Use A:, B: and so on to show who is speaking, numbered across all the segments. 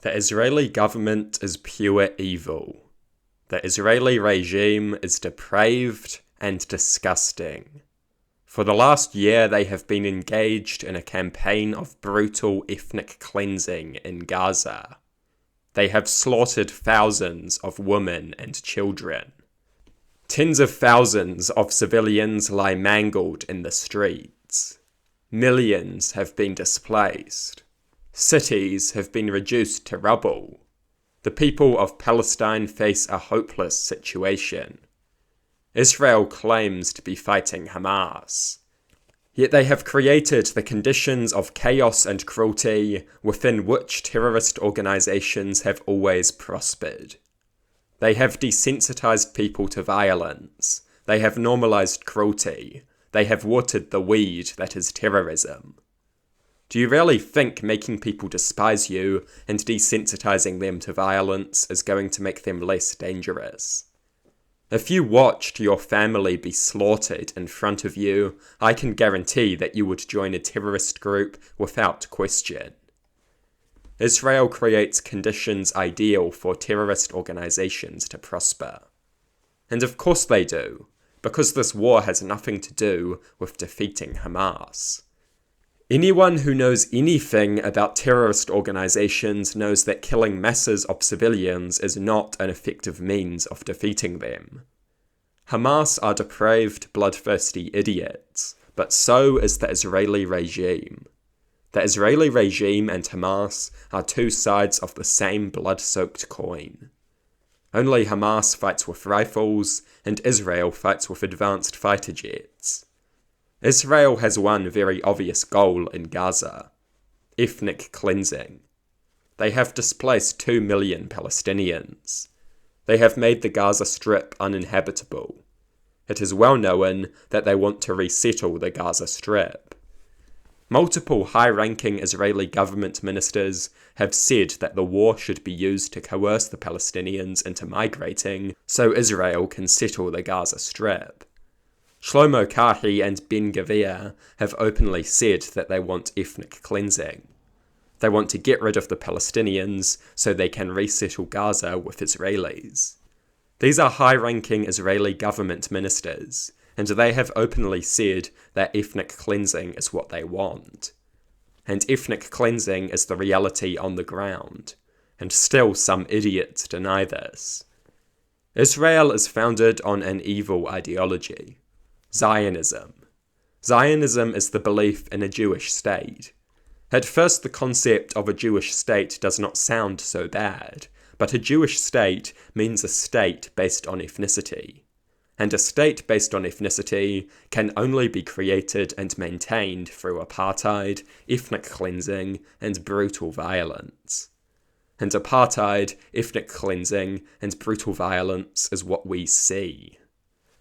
A: The Israeli government is pure evil. The Israeli regime is depraved and disgusting. For the last year, they have been engaged in a campaign of brutal ethnic cleansing in Gaza. They have slaughtered thousands of women and children. Tens of thousands of civilians lie mangled in the streets. Millions have been displaced. Cities have been reduced to rubble. The people of Palestine face a hopeless situation. Israel claims to be fighting Hamas. Yet they have created the conditions of chaos and cruelty within which terrorist organizations have always prospered. They have desensitized people to violence. They have normalized cruelty. They have watered the weed that is terrorism. Do you really think making people despise you and desensitizing them to violence is going to make them less dangerous? If you watched your family be slaughtered in front of you, I can guarantee that you would join a terrorist group without question. Israel creates conditions ideal for terrorist organizations to prosper. And of course they do, because this war has nothing to do with defeating Hamas. Anyone who knows anything about terrorist organizations knows that killing masses of civilians is not an effective means of defeating them. Hamas are depraved, bloodthirsty idiots, but so is the Israeli regime. The Israeli regime and Hamas are two sides of the same blood-soaked coin. Only Hamas fights with rifles, and Israel fights with advanced fighter jets. Israel has one very obvious goal in Gaza: ethnic cleansing. They have displaced 2 million Palestinians. They have made the Gaza Strip uninhabitable. It is well known that they want to resettle the Gaza Strip. Multiple high-ranking Israeli government ministers have said that the war should be used to coerce the Palestinians into migrating so Israel can settle the Gaza Strip. Shlomo Karhi and Ben Gvir have openly said that they want ethnic cleansing. They want to get rid of the Palestinians so they can resettle Gaza with Israelis. These are high-ranking Israeli government ministers, and they have openly said that ethnic cleansing is what they want. And ethnic cleansing is the reality on the ground, and still some idiots deny this. Israel is founded on an evil ideology: Zionism. Zionism is the belief in a Jewish state. At first, the concept of a Jewish state does not sound so bad, but a Jewish state means a state based on ethnicity. And a state based on ethnicity can only be created and maintained through apartheid, ethnic cleansing, and brutal violence. And apartheid, ethnic cleansing, and brutal violence is what we see.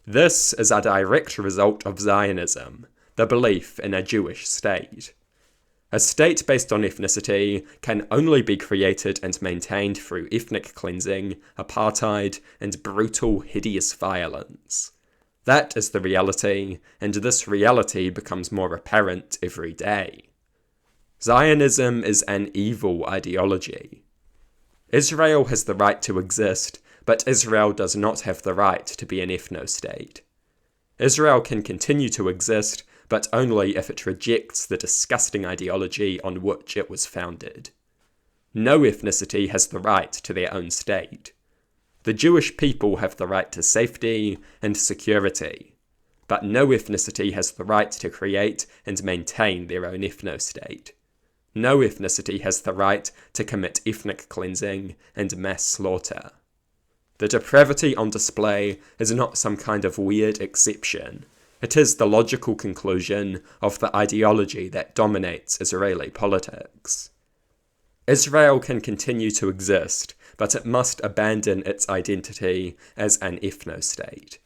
A: This is a direct result of Zionism, the belief in a Jewish state. A state based on ethnicity can only be created and maintained through ethnic cleansing, apartheid, and brutal, hideous violence. That is the reality, and this reality becomes more apparent every day. Zionism is an evil ideology. Israel has the right to exist, but Israel does not have the right to be an ethno-state. Israel can continue to exist, but only if it rejects the disgusting ideology on which it was founded. No ethnicity has the right to their own state. The Jewish people have the right to safety and security, but no ethnicity has the right to create and maintain their own ethno-state. No ethnicity has the right to commit ethnic cleansing and mass slaughter. The depravity on display is not some kind of weird exception. It is the logical conclusion of the ideology that dominates Israeli politics. Israel can continue to exist, but it must abandon its identity as an ethno-state.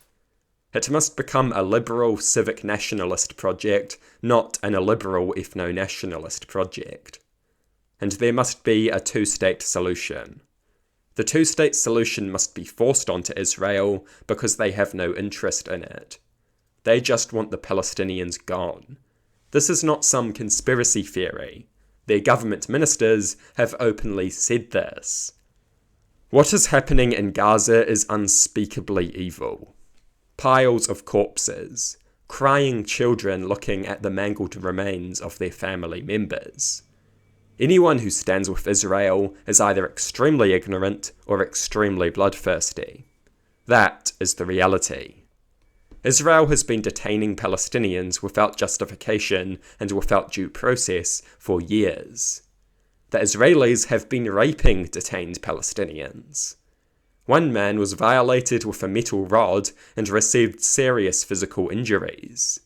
A: It must become a liberal civic nationalist project, not an illiberal ethno-nationalist project. And there must be a two-state solution. The two-state solution must be forced onto Israel because they have no interest in it. They just want the Palestinians gone. This is not some conspiracy theory. Their government ministers have openly said this. What is happening in Gaza is unspeakably evil. Piles of corpses, crying children looking at the mangled remains of their family members. Anyone who stands with Israel is either extremely ignorant or extremely bloodthirsty. That is the reality. Israel has been detaining Palestinians without justification and without due process for years. The Israelis have been raping detained Palestinians. One man was violated with a metal rod and received serious physical injuries.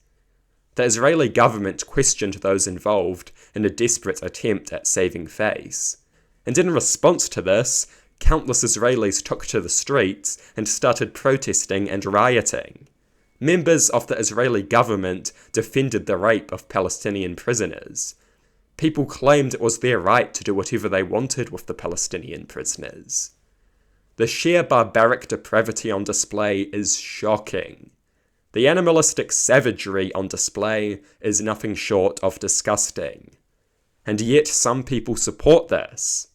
A: The Israeli government questioned those involved in a desperate attempt at saving face, and in response to this, countless Israelis took to the streets and started protesting and rioting. Members of the Israeli government defended the rape of Palestinian prisoners. People claimed it was their right to do whatever they wanted with the Palestinian prisoners. The sheer barbaric depravity on display is shocking. The animalistic savagery on display is nothing short of disgusting. And yet some people support this.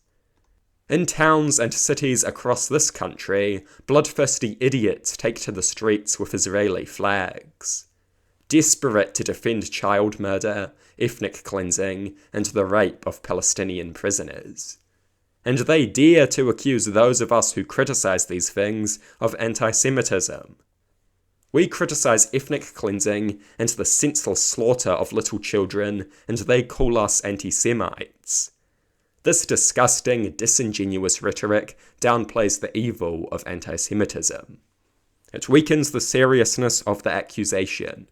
A: In towns and cities across this country, bloodthirsty idiots take to the streets with Israeli flags. Desperate to defend child murder, ethnic cleansing, and the rape of Palestinian prisoners. And they dare to accuse those of us who criticize these things of anti-Semitism. We criticize ethnic cleansing and the senseless slaughter of little children, and they call us anti-Semites. This disgusting, disingenuous rhetoric downplays the evil of anti-Semitism. It weakens the seriousness of the accusation.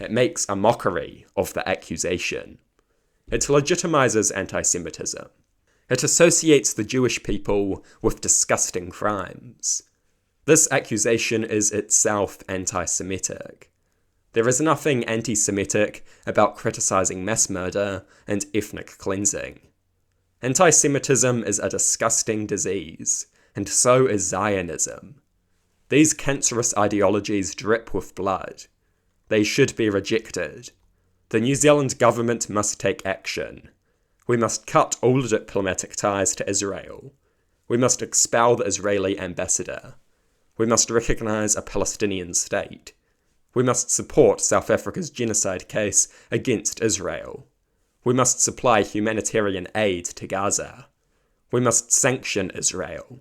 A: It makes a mockery of the accusation. It legitimizes anti-Semitism. It associates the Jewish people with disgusting crimes. This accusation is itself anti-Semitic. There is nothing anti-Semitic about criticizing mass murder and ethnic cleansing. Anti-Semitism is a disgusting disease, and so is Zionism. These cancerous ideologies drip with blood. They should be rejected. The New Zealand government must take action. We must cut all diplomatic ties to Israel. We must expel the Israeli ambassador. We must recognise a Palestinian state. We must support South Africa's genocide case against Israel. We must supply humanitarian aid to Gaza. We must sanction Israel.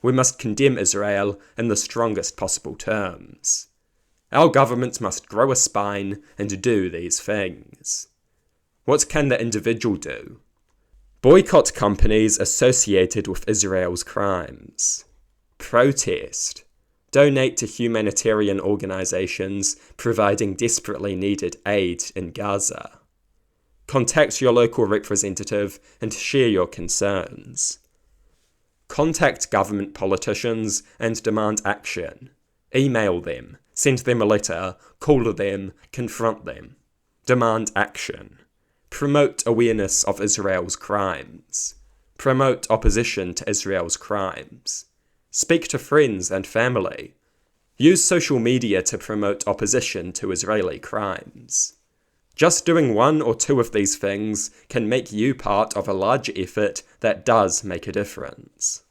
A: We must condemn Israel in the strongest possible terms. Our government must grow a spine and do these things. What can the individual do? Boycott companies associated with Israel's crimes. Protest. Donate to humanitarian organisations providing desperately needed aid in Gaza. Contact your local representative and share your concerns. Contact government politicians and demand action. Email them, send them a letter, call them, confront them. Demand action. Promote awareness of Israel's crimes. Promote opposition to Israel's crimes. Speak to friends and family. Use social media to promote opposition to Israeli crimes. Just doing one or two of these things can make you part of a larger effort that does make a difference.